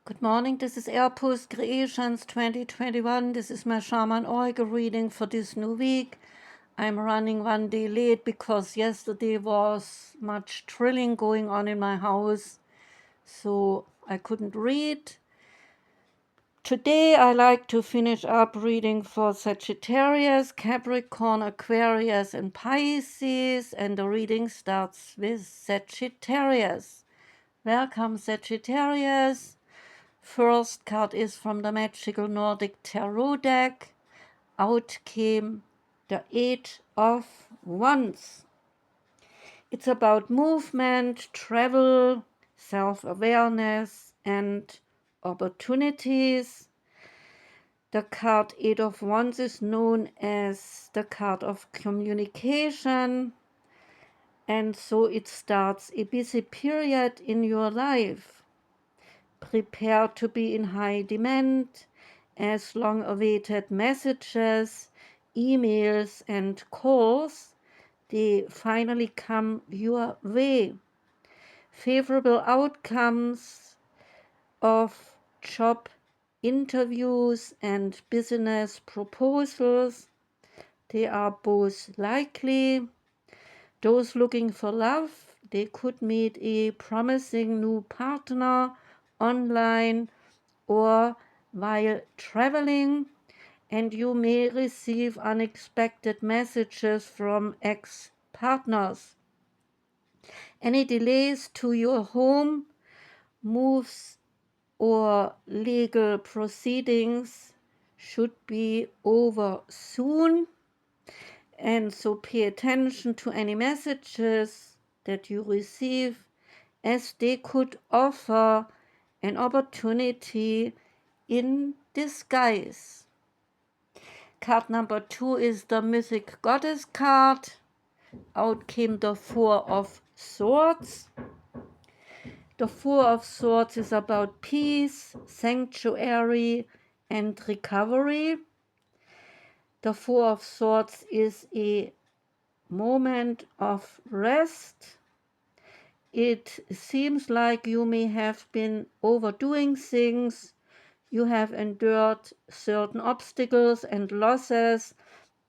Good morning, this is Airpost Creations 2021. This is my Shaman Oracle reading for this new week. I'm running one day late because yesterday was much drilling going on in my house, so I couldn't read. Today I like to finish up reading for Sagittarius, Capricorn, Aquarius, and Pisces, and the reading starts with Sagittarius. Welcome, Sagittarius. First card is from the magical Nordic tarot deck. Out came the Eight of Wands. It's about movement, travel, self-awareness, and opportunities. The card Eight of Wands is known as the card of communication, and so it starts a busy period in your life. Prepare to be in high demand as long-awaited messages, emails, and calls, they finally come your way. Favorable outcomes of job interviews and business proposals, they are both likely. Those looking for love, they could meet a promising new partner online or while traveling, and you may receive unexpected messages from ex-partners. Any delays to your home moves or legal proceedings should be over soon, and so pay attention to any messages that you receive, as they could offer an opportunity in disguise. Card number 2 is the Mythic Goddess card. Out came the Four of Swords. The Four of Swords is about peace, sanctuary, and recovery. The Four of Swords is a moment of rest. It seems like you may have been overdoing things. You have endured certain obstacles and losses,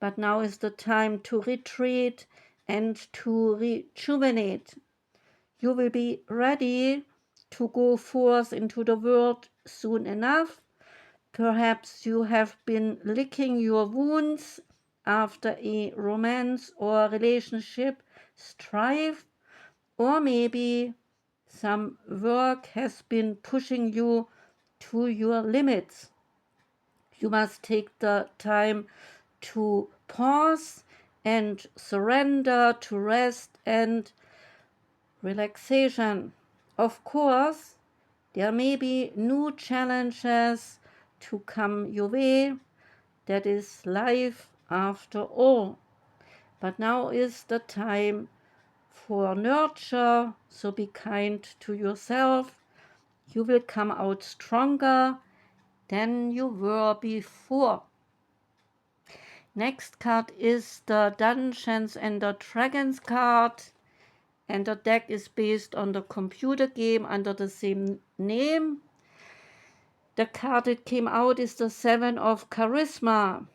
but now is the time to retreat and to rejuvenate. You will be ready to go forth into the world soon enough. Perhaps you have been licking your wounds after a romance or relationship strife, or maybe some work has been pushing you to your limits. You must take the time to pause and surrender to rest and relaxation. Of course, there may be new challenges to come your way. That is life after all. But now is the time for nurture, so be kind to yourself. You will come out stronger than you were before. Next card is the Dungeons and the Dragons card, and the deck is based on the computer game under the same name. The card that came out is the Seven of Charisma,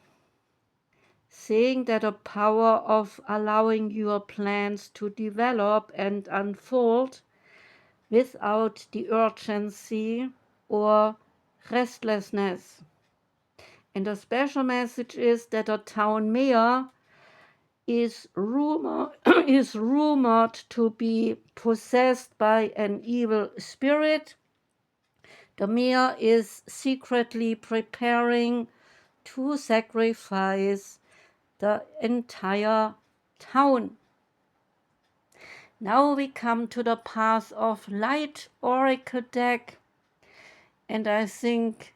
saying that the power of allowing your plans to develop and unfold without the urgency or restlessness. And the special message is that the town mayor is rumored to be possessed by an evil spirit. The mayor is secretly preparing to sacrifice the entire town. Now we come to the Path of Light Oracle deck, and I think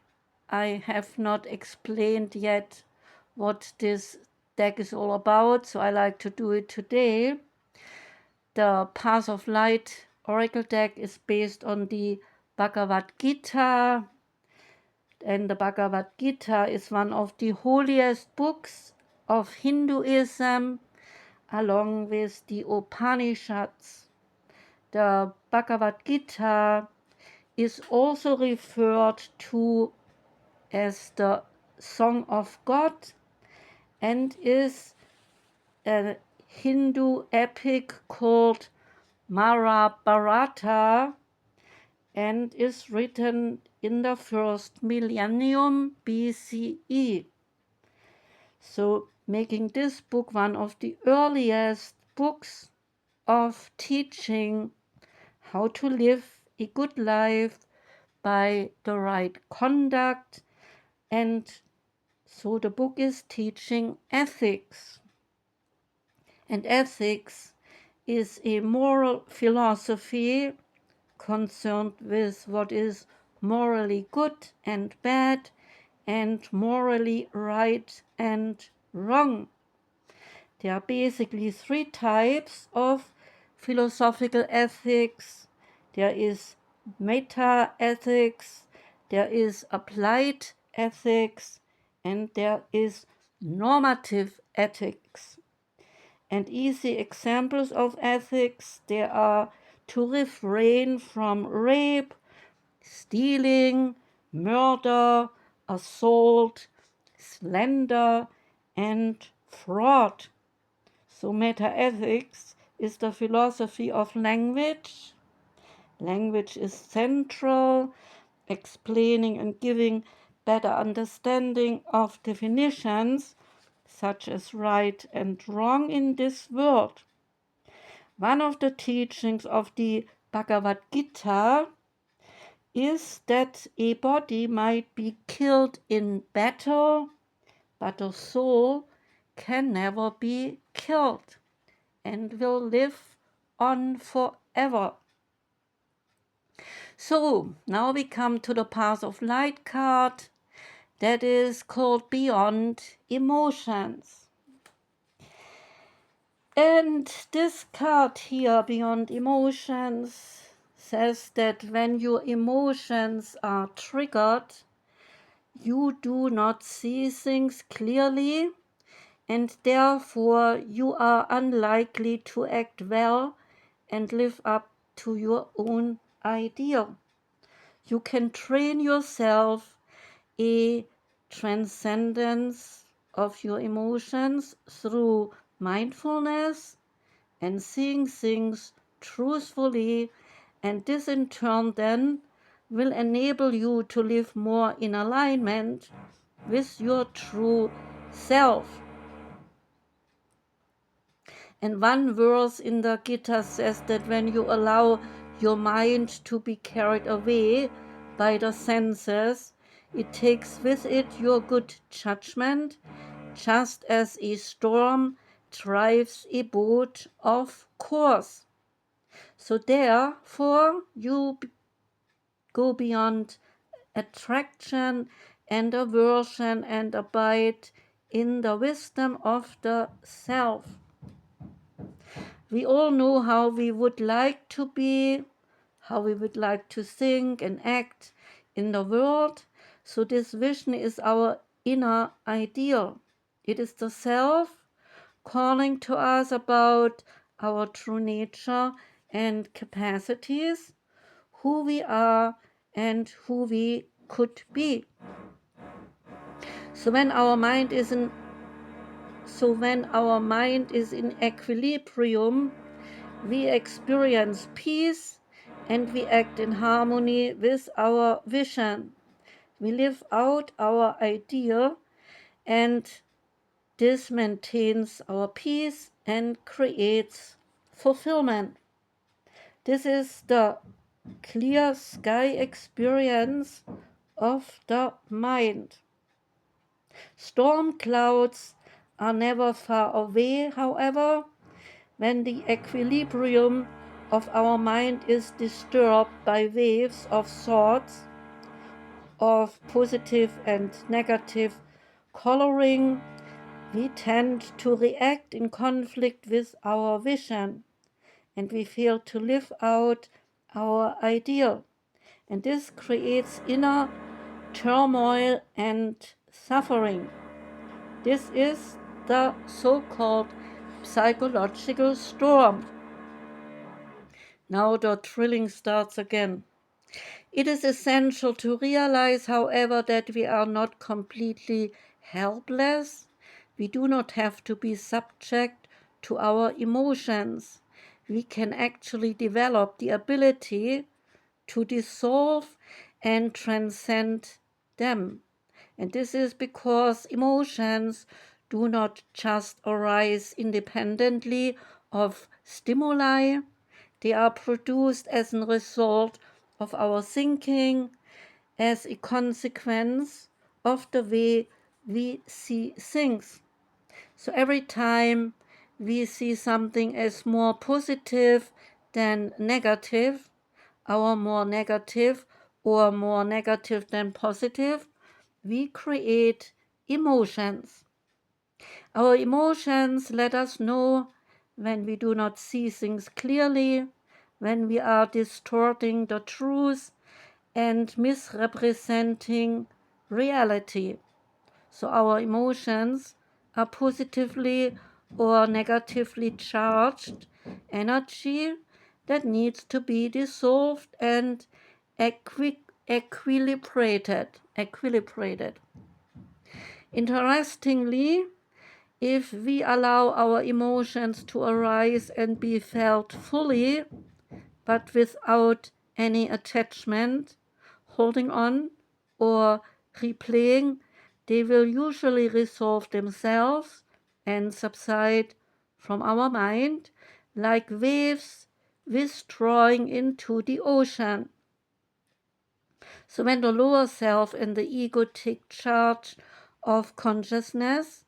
I have not explained yet what this deck is all about, so I like to do it today. The Path of Light Oracle deck is based on the Bhagavad Gita, and the Bhagavad Gita is one of the holiest books of Hinduism, along with the Upanishads. The Bhagavad Gita is also referred to as the Song of God and is a Hindu epic called Mahabharata and is written in the first millennium BCE. So making this book one of the earliest books of teaching how to live a good life by the right conduct. And so the book is teaching ethics. And ethics is a moral philosophy concerned with what is morally good and bad and morally right and wrong. There are basically three types of philosophical ethics. There is meta ethics, there is applied ethics, and there is normative ethics. And easy examples of ethics, there are to refrain from rape, stealing, murder, assault, slander, and fraud. So metaethics is the philosophy of language. Language is central, explaining and giving better understanding of definitions such as right and wrong in this world. One of the teachings of the Bhagavad Gita is that a body might be killed in battle, but a soul can never be killed and will live on forever. So now we come to the Path of Light card that is called Beyond Emotions. And this card here, Beyond Emotions, says that when your emotions are triggered, you do not see things clearly, and therefore you are unlikely to act well and live up to your own ideal. You can train yourself a transcendence of your emotions through mindfulness and seeing things truthfully, and this in turn then will enable you to live more in alignment with your true self. And one verse in the Gita says that when you allow your mind to be carried away by the senses, it takes with it your good judgment, just as a storm drives a boat off course. So therefore, you go beyond attraction and aversion and abide in the wisdom of the self. We all know how we would like to be, how we would like to think and act in the world. So this vision is our inner ideal. It is the self calling to us about our true nature and capacities, who we are and who we could be. So when our mind is in equilibrium, we experience peace and we act in harmony with our vision. We live out our ideal, and this maintains our peace and creates fulfillment. This is the clear sky experience of the mind. Storm clouds are never far away, however. When the equilibrium of our mind is disturbed by waves of thoughts of positive and negative coloring, we tend to react in conflict with our vision, and we fail to live out our ideal. And this creates inner turmoil and suffering. This is the so-called psychological storm. Now the drilling starts again. It is essential to realize, however, that we are not completely helpless. We do not have to be subject to our emotions. We can actually develop the ability to dissolve and transcend them. And this is because emotions do not just arise independently of stimuli. They are produced as a result of our thinking, as a consequence of the way we see things. So every time we see something as more positive than negative, or more negative than positive, we create emotions. Our emotions let us know when we do not see things clearly, when we are distorting the truth and misrepresenting reality. So our emotions are positively or negatively charged energy that needs to be dissolved and equilibrated. Interestingly, if we allow our emotions to arise and be felt fully, but without any attachment, holding on, or replaying, they will usually resolve themselves and subside from our mind like waves withdrawing into the ocean. So when the lower self and the ego take charge of consciousness,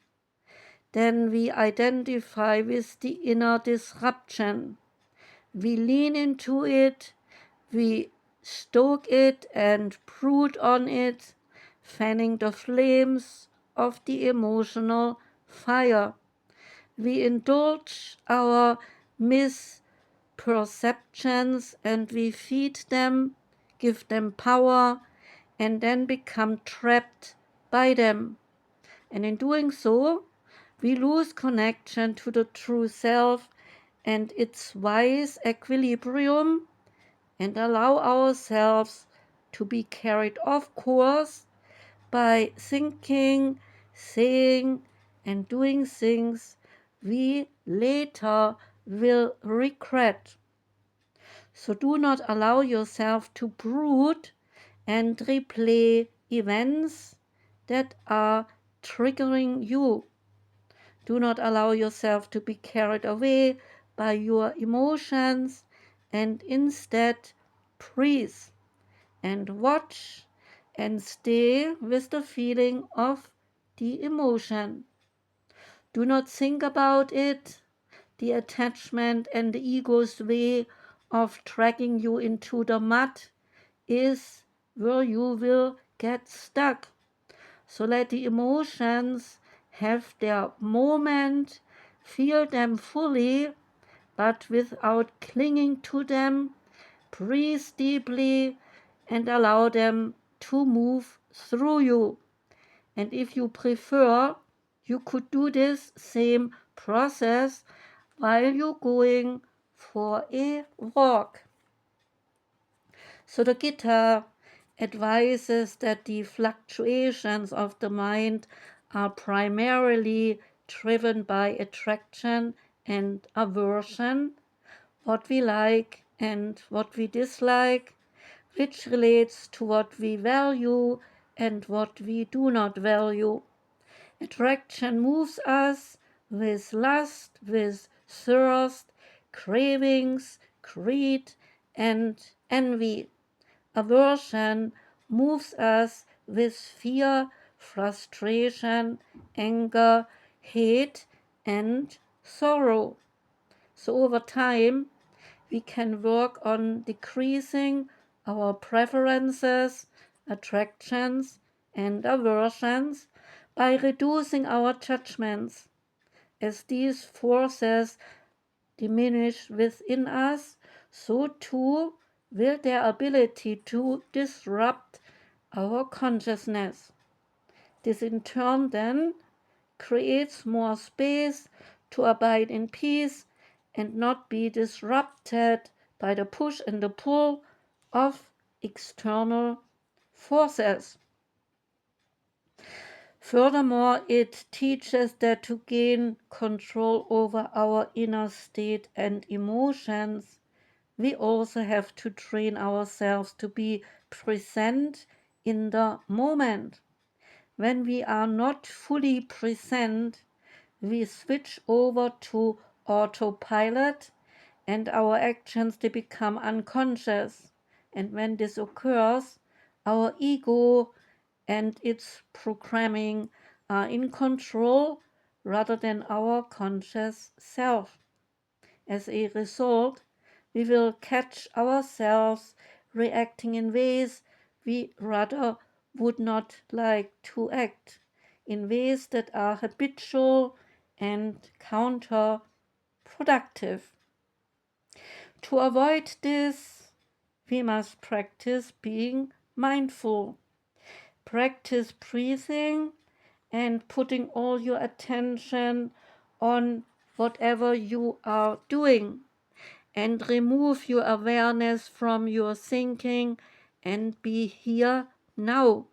then we identify with the inner disruption. We lean into it, we stoke it and brood on it, fanning the flames of the emotional fire. We indulge our misperceptions and we feed them, give them power, and then become trapped by them. And in doing so, we lose connection to the true self and its wise equilibrium, and allow ourselves to be carried off course by thinking, saying, and doing things we later will regret. So do not allow yourself to brood and replay events that are triggering you. Do not allow yourself to be carried away by your emotions, and instead breathe and watch and stay with the feeling of the emotion. Do not think about it. The attachment and the ego's way of dragging you into the mud is where you will get stuck. So let the emotions have their moment, feel them fully, but without clinging to them. Breathe deeply and allow them to move through you. And if you prefer, you could do this same process while you're going for a walk. So the guitar advises that the fluctuations of the mind are primarily driven by attraction and aversion, what we like and what we dislike, which relates to what we value and what we do not value. Attraction moves us with lust, with thirst, cravings, greed, and envy. Aversion moves us with fear, frustration, anger, hate, and sorrow. So over time, we can work on decreasing our preferences, attractions, and aversions by reducing our judgments. As these forces diminish within us, so too will their ability to disrupt our consciousness. This in turn then creates more space to abide in peace and not be disrupted by the push and the pull of external forces. Furthermore, it teaches that to gain control over our inner state and emotions, we also have to train ourselves to be present in the moment. When we are not fully present, we switch over to autopilot and our actions they become unconscious. And when this occurs, our ego and its programming are in control rather than our conscious self. As a result, we will catch ourselves reacting in ways we rather would not like to act, in ways that are habitual and counterproductive. To avoid this, we must practice being mindful, practice breathing, and putting all your attention on whatever you are doing, and remove your awareness from your thinking and be here now.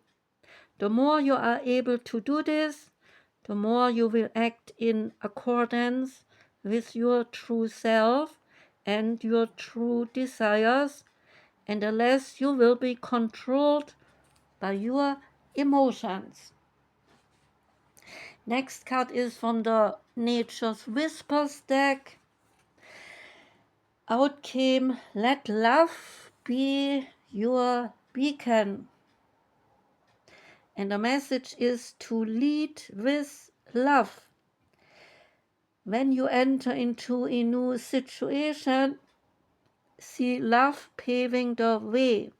The more you are able to do this, the more you will act in accordance with your true self and your true desires, and the less you will be controlled by your emotions. Next card is from the Nature's Whispers deck. Out came Let Love Be Your Beacon. And the message is to lead with love. When you enter into a new situation, see love paving the way.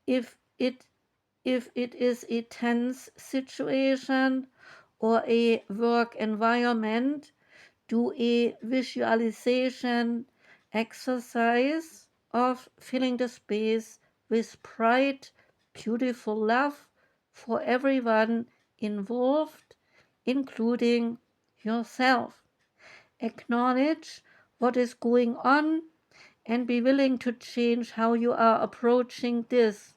If it is a tense situation or a work environment, do a visualization exercise of filling the space with bright, beautiful love for everyone involved, including yourself. Acknowledge what is going on and be willing to change how you are approaching this.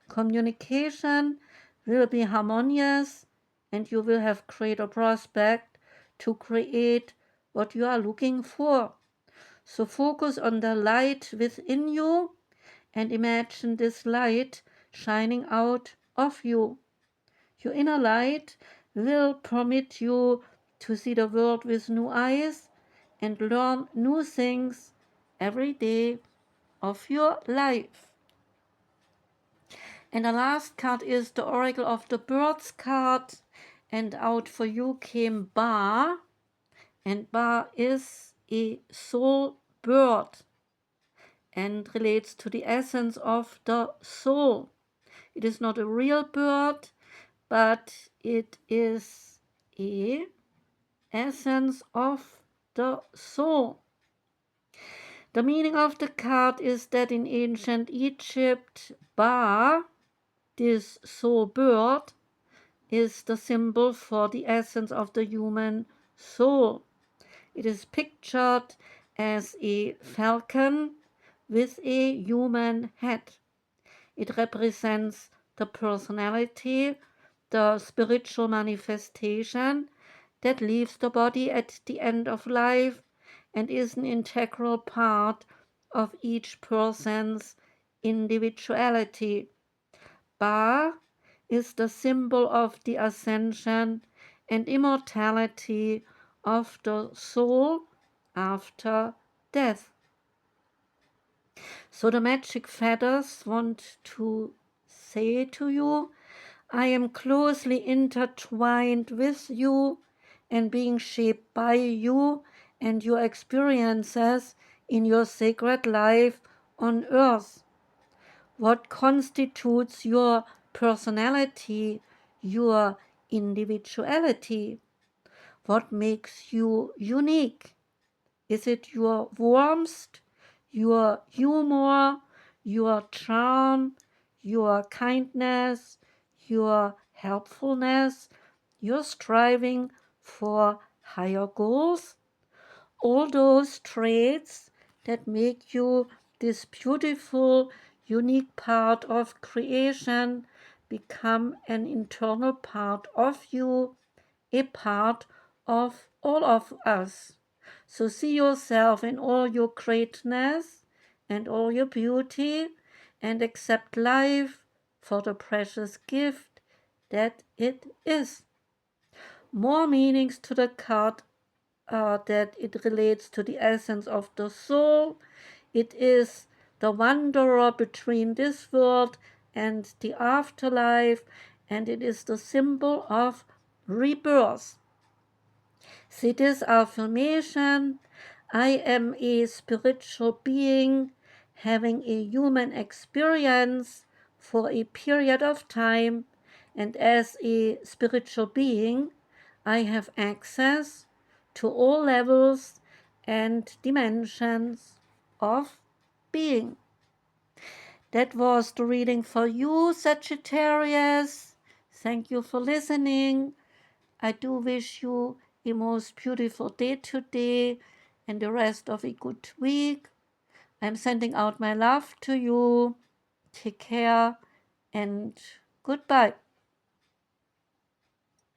Communication will be harmonious and you will have greater prospect to create what you are looking for. So focus on the light within you and imagine this light shining out of you. Your inner light will permit you to see the world with new eyes and learn new things every day of your life. And the last card is the Oracle of the Birds card. And out for you came Ba. And Ba is a soul bird and relates to the essence of the soul. It is not a real bird, but it is a essence of the soul. The meaning of the card is that in ancient Egypt, Ba, this soul bird, is the symbol for the essence of the human soul. It is pictured as a falcon with a human head. It represents the personality, the spiritual manifestation that leaves the body at the end of life and is an integral part of each person's individuality. Ba is the symbol of the ascension and immortality of the soul after death. So the magic feathers want to say to you, I am closely intertwined with you and being shaped by you and your experiences in your sacred life on earth. What constitutes your personality, your individuality? What makes you unique? Is it your warmth, your humor, your charm, your kindness, your helpfulness, your striving for higher goals? All those traits that make you this beautiful, unique part of creation become an internal part of you, a part of all of us. So see yourself in all your greatness and all your beauty, and accept life for the precious gift that it is. More meanings to the card are that it relates to the essence of the soul. It is the wanderer between this world and the afterlife, and it is the symbol of rebirth. See this affirmation: I am a spiritual being having a human experience for a period of time, and as a spiritual being, I have access to all levels and dimensions of being. That was the reading for you, Sagittarius. Thank you for listening. I do wish you a most beautiful day today and the rest of a good week. I'm sending out my love to you. Take care and goodbye.